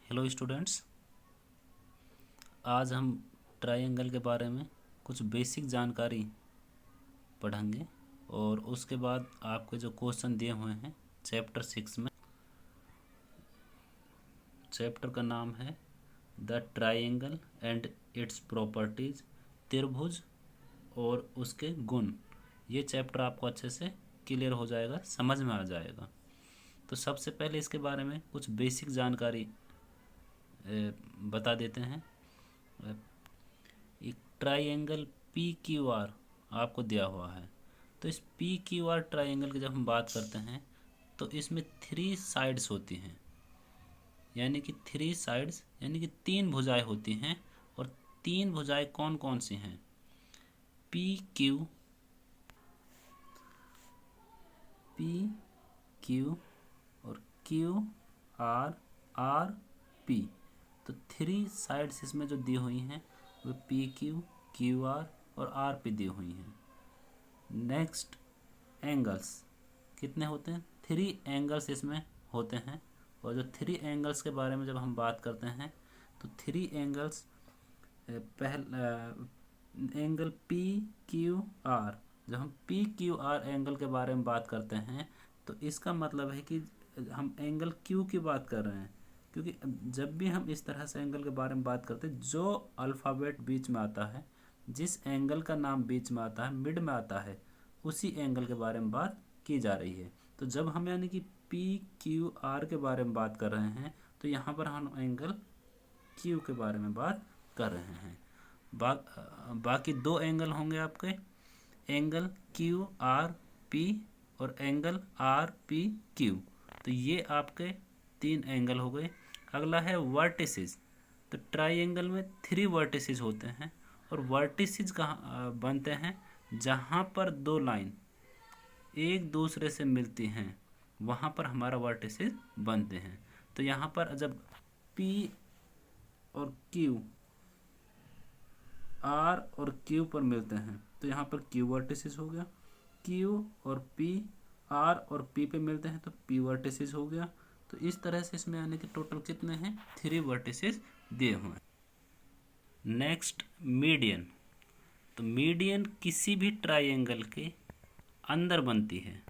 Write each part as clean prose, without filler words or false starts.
Hello students, आज हम triangle के बारे में कुछ बेसिक जानकारी पढ़ेंगे और उसके बाद आपके जो क्वेश्चन दिए हुए हैं चैप्टर 6 में। चैप्टर का नाम है the triangle and its properties, त्रिभुज और उसके गुण। ये चैप्टर आपको अच्छे से क्लियर हो जाएगा, समझ में आ जाएगा। तो सबसे पहले इसके बारे में कुछ बेसिक जानकारी बता देते हैं। एक ट्रायंगल पी क्यू आर आपको दिया हुआ है। तो इस पी क्यू आर ट्रायंगल की जब हम बात करते हैं तो इसमें 3 साइड्स होती हैं, यानी कि 3 साइड्स यानी कि 3 भुजाएं होती हैं। और 3 भुजाएं कौन कौन सी हैं? पी क्यू और क्यू आर आर पी। तो 3 साइड्स इसमें जो दी हुई हैं वो पी क्यू आर और आर पी दी हुई हैं। नेक्स्ट, एंगल्स कितने होते हैं? 3 एंगल्स इसमें होते हैं। और जो 3 एंगल्स के बारे में जब हम बात करते हैं तो 3 एंगल्स, पहला एंगल पी क्यू आर। जब हम पी क्यू आर एंगल के बारे में बात करते हैं तो इसका मतलब है कि हम एंगल क्यू की बात कर रहे हैं, क्योंकि जब भी हम इस तरह से एंगल के बारे में बात करते हैं, जो अल्फ़ाबेट बीच में आता है, जिस एंगल का नाम बीच में आता है, मिड में आता है, उसी एंगल के बारे में बात की जा रही है। तो जब हम यानी कि पी क्यू आर के बारे में बात कर रहे हैं तो यहाँ पर हम एंगल क्यू के बारे में बात कर रहे हैं। बाकी 2 एंगल होंगे आपके, एंगल क्यू आर पी और एंगल आर पी क्यू। तो ये आपके 3 एंगल हो गए। अगला है वर्टिसेस। तो ट्राइंगल में 3 वर्टिसेस होते हैं और वर्टिसेस कहाँ बनते हैं? जहाँ पर 2 लाइन एक दूसरे से मिलती हैं वहाँ पर हमारा वर्टिसेस बनते हैं। तो यहाँ पर जब P और Q R और Q पर मिलते हैं तो यहाँ पर Q वर्टिसेस हो गया। Q और P R और P पे मिलते हैं तो P वर्टिसेस हो गया। तो इस तरह से इसमें आने के टोटल कितने हैं? 3 वर्टिसेस दिए हुए हैं। Next, median. तो मीडियन किसी भी ट्राइंगल के अंदर बनती है।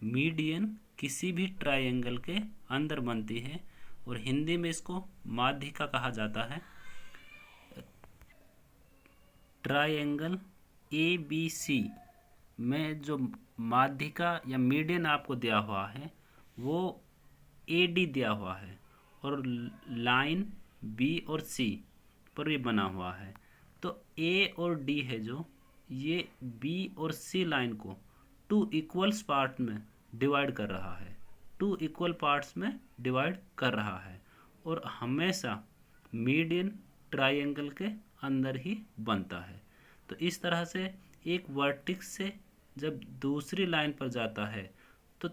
मीडियन किसी भी ट्राइंगल के अंदर बनती है और हिंदी में इसको माध्यिका कहा जाता है। ट्राइंगल ए बी सी में जो माध्यिका या मीडियन आपको दिया हुआ है वो ए डी दिया हुआ है और लाइन बी और सी पर भी बना हुआ है। तो ए और डी है जो ये बी और सी लाइन को 2 इक्वल्स पार्ट में डिवाइड कर रहा है, 2 इक्वल पार्ट्स में डिवाइड कर रहा है और हमेशा मीडियन ट्राइंगल के अंदर ही बनता है। तो इस तरह से एक वर्टेक्स से जब दूसरी लाइन पर जाता है तो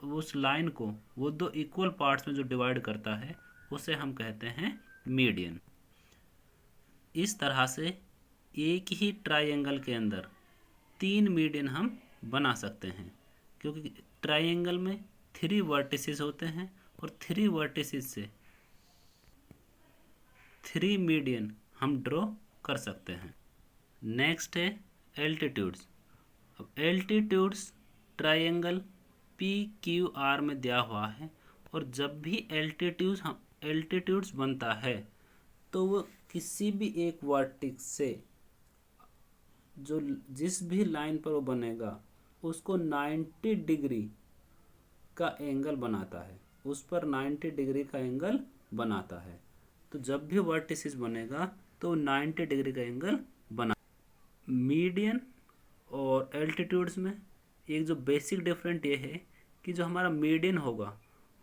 उस लाइन को वो 2 इक्वल पार्ट्स में जो डिवाइड करता है उसे हम कहते हैं मीडियन। इस तरह से एक ही ट्राइंगल के अंदर 3 मीडियन हम बना सकते हैं, क्योंकि ट्राइंगल में 3 वर्टिसेस होते हैं और 3 वर्टिसेस से 3 मीडियन हम ड्रॉ कर सकते हैं। नेक्स्ट है एल्टीट्यूड्स। अब altitudes triangle P Q R में दिया हुआ है और जब भी एल्टीट्यूड्स बनता है तो वो किसी भी एक वर्टेक्स से जो जिस भी लाइन पर वो बनेगा उसको 90 डिग्री का एंगल बनाता है, उस पर 90 डिग्री का एंगल बनाता है। तो जब भी वर्टिसेस बनेगा तो 90 डिग्री का एंगल बना। मीडियन और एल्टीट्यूड्स में एक जो बेसिक डिफरेंट ये है कि जो हमारा मीडियन होगा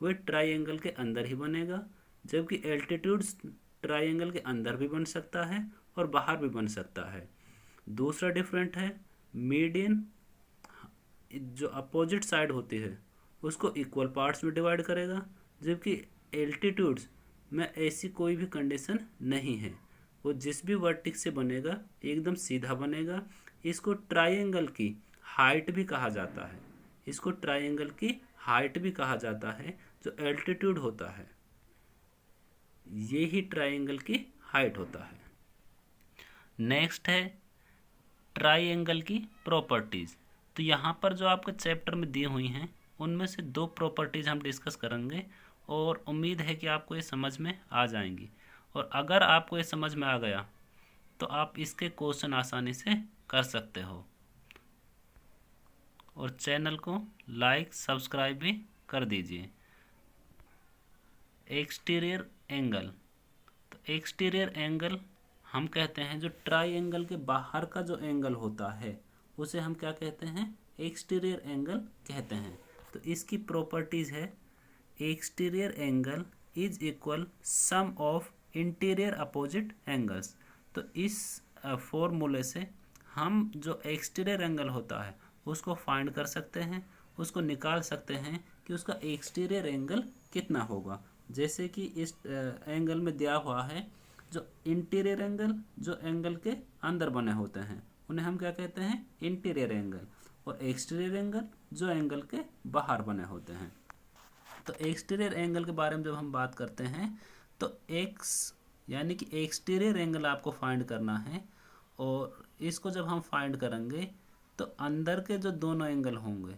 वह ट्राइंगल के अंदर ही बनेगा, जबकि एल्टीट्यूड्स ट्राइंगल के अंदर भी बन सकता है और बाहर भी बन सकता है। दूसरा डिफरेंट है, मीडियन जो अपोजिट साइड होती है उसको इक्वल पार्ट्स में डिवाइड करेगा, जबकि एल्टीट्यूड्स में ऐसी कोई भी कंडीशन नहीं है। वो जिस भी वर्टेक्स से बनेगा एकदम सीधा बनेगा। इसको ट्राइंगल की हाइट भी कहा जाता है, इसको ट्राइंगल की हाइट भी कहा जाता है जो एल्टीट्यूड होता है। ये ही ट्राइंगल की हाइट होता है। नेक्स्ट है ट्राइंगल की प्रॉपर्टीज़। तो यहाँ पर जो आपके चैप्टर में दी हुई हैं उनमें से 2 प्रॉपर्टीज़ हम डिस्कस करेंगे और उम्मीद है कि आपको ये समझ में आ जाएंगी। और अगर आपको ये समझ में आ गया तो आप इसके क्वेश्चन आसानी से कर सकते हो। और चैनल को लाइक सब्सक्राइब भी कर दीजिए। एक्सटीरियर एंगल, तो एक्सटीरियर एंगल हम कहते हैं जो ट्राइंगल के बाहर का जो एंगल होता है उसे हम क्या कहते हैं, एक्सटीरियर एंगल कहते हैं। तो इसकी प्रॉपर्टीज़ है exterior angle is equal some of interior opposite angles. तो इस फॉर्मूले से हम जो एक्सटीरियर एंगल होता है उसको फाइंड कर सकते हैं, उसको निकाल सकते हैं कि उसका एक्सटीरियर एंगल कितना होगा। जैसे कि इस एंगल में दिया हुआ है जो इंटीरियर एंगल, जो एंगल के अंदर बने होते हैं उन्हें हम क्या कहते हैं, इंटीरियर एंगल, और एक्सटीरियर एंगल जो एंगल के बाहर बने होते हैं। तो एक्सटीरियर एंगल के बारे में जब हम बात करते हैं तो एक्स यानी कि एक्सटीरियर एंगल आपको फाइंड करना है, और इसको जब हम फाइंड करेंगे तो अंदर के जो दोनों एंगल होंगे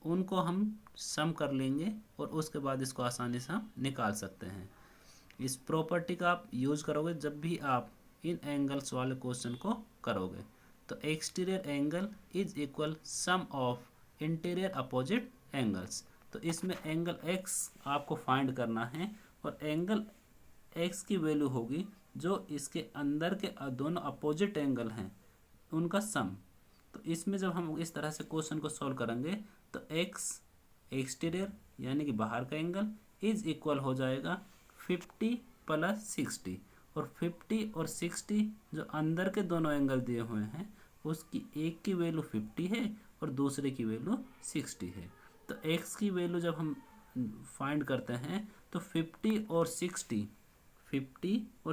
उनको हम सम कर लेंगे और उसके बाद इसको आसानी से हम निकाल सकते हैं। इस प्रॉपर्टी का आप यूज़ करोगे जब भी आप इन एंगल्स वाले क्वेश्चन को करोगे। तो exterior angle is equal some of interior opposite angles. तो इसमें एंगल एक्स आपको फाइंड करना है और एंगल एक्स की वैल्यू होगी जो इसके अंदर के दोनों अपोजिट एंगल हैं उनका सम। तो इसमें जब हम इस तरह से क्वेश्चन को सॉल्व करेंगे तो एक्स एक्सटीरियर यानी कि बाहर का एंगल इज इक्वल हो जाएगा 50 + 60, और 50 और 60 जो अंदर के दोनों एंगल दिए हुए हैं उसकी एक की वैल्यू 50 है और दूसरे की वैल्यू 60 है। तो x की वैल्यू जब हम फाइंड करते हैं तो 50 और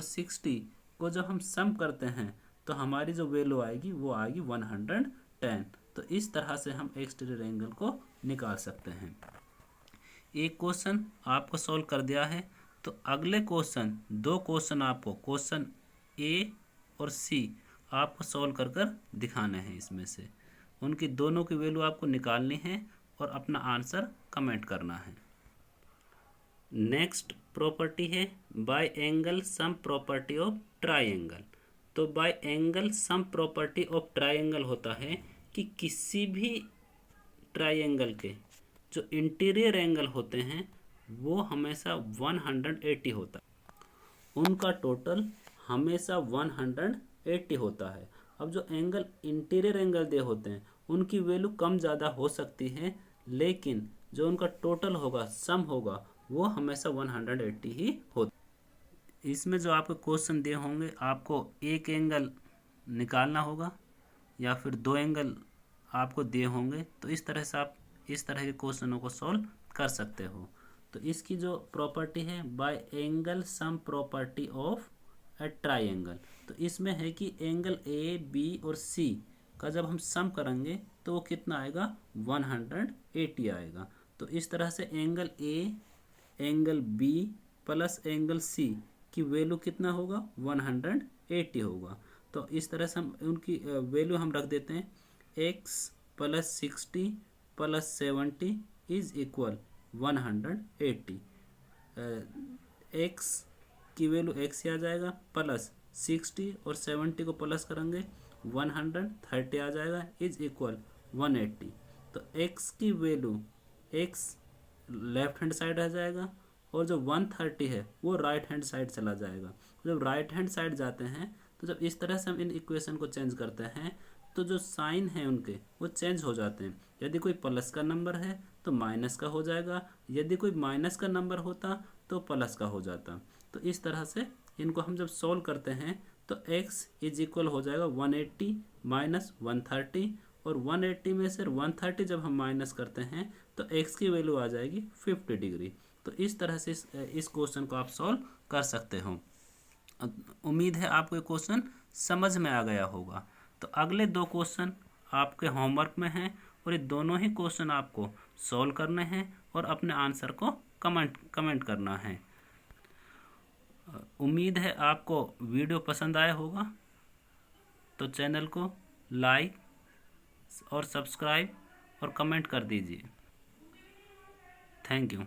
60 को जब हम सम करते हैं तो हमारी जो वैल्यू आएगी वो आएगी 110। तो इस तरह से हम एक्सटीरियर एंगल को निकाल सकते हैं। एक क्वेश्चन आपको सॉल्व कर दिया है, तो अगले क्वेश्चन 2 क्वेश्चन आपको क्वेश्चन ए और सी आपको सॉल्व कर दिखाने हैं। इसमें से उनकी दोनों की वैल्यू आपको निकालनी है और अपना आंसर कमेंट करना है। नेक्स्ट प्रॉपर्टी है by angle sum property of triangle. तो by angle sum property of triangle होता है कि किसी भी ट्राइंगल के जो इंटीरियर एंगल होते हैं वो हमेशा 180 होता है, उनका टोटल हमेशा 180 होता है। अब जो एंगल इंटीरियर एंगल दे होते हैं उनकी वैल्यू कम ज़्यादा हो सकती है, लेकिन जो उनका टोटल होगा, सम होगा, वो हमेशा 180 ही होता है। इसमें जो आपके क्वेश्चन दिए होंगे आपको एक एंगल निकालना होगा या फिर 2 एंगल आपको दिए होंगे, तो इस तरह से आप इस तरह के क्वेश्चनों को सॉल्व कर सकते हो। तो इसकी जो प्रॉपर्टी है by angle sum property of A triangle, तो इसमें है कि एंगल ए बी और सी का जब हम सम करेंगे तो वो कितना आएगा, 180 आएगा। तो इस तरह से angle A angle B plus angle C की वैल्यू कितना होगा, 180 होगा। तो इस तरह से हम उनकी वैल्यू हम रख देते हैं x + 60 + 70 इज इक्वल 180। x की वैल्यू x आ जाएगा प्लस 60 और 70 को प्लस करेंगे 130 आ जाएगा इज इक्वल 180। तो x की value x left hand side आ जाएगा और जो 130 है वो राइट हैंड साइड चला जाएगा। जब राइट हैंड साइड जाते हैं तो जब इस तरह से हम इन इक्वेशन को चेंज करते हैं तो जो साइन है उनके वो चेंज हो जाते हैं। यदि कोई प्लस का नंबर है तो माइनस का हो जाएगा, यदि कोई माइनस का नंबर होता तो प्लस का हो जाता। तो इस तरह से इनको हम जब सॉल्व करते हैं तो x इज इक्वल हो जाएगा 180 माइनस 130, और 180 में से 130 जब हम माइनस करते हैं तो x की वैल्यू आ जाएगी 50 डिग्री। तो इस तरह से इस क्वेश्चन को आप सॉल्व कर सकते हो। उम्मीद है आपको ये क्वेश्चन समझ में आ गया होगा। तो अगले 2 क्वेश्चन आपके होमवर्क में हैं और ये दोनों ही क्वेश्चन आपको सॉल्व करने हैं और अपने आंसर को कमेंट करना है। उम्मीद है आपको वीडियो पसंद आया होगा, तो चैनल को लाइक और सब्सक्राइब और कमेंट कर दीजिए। Thank you.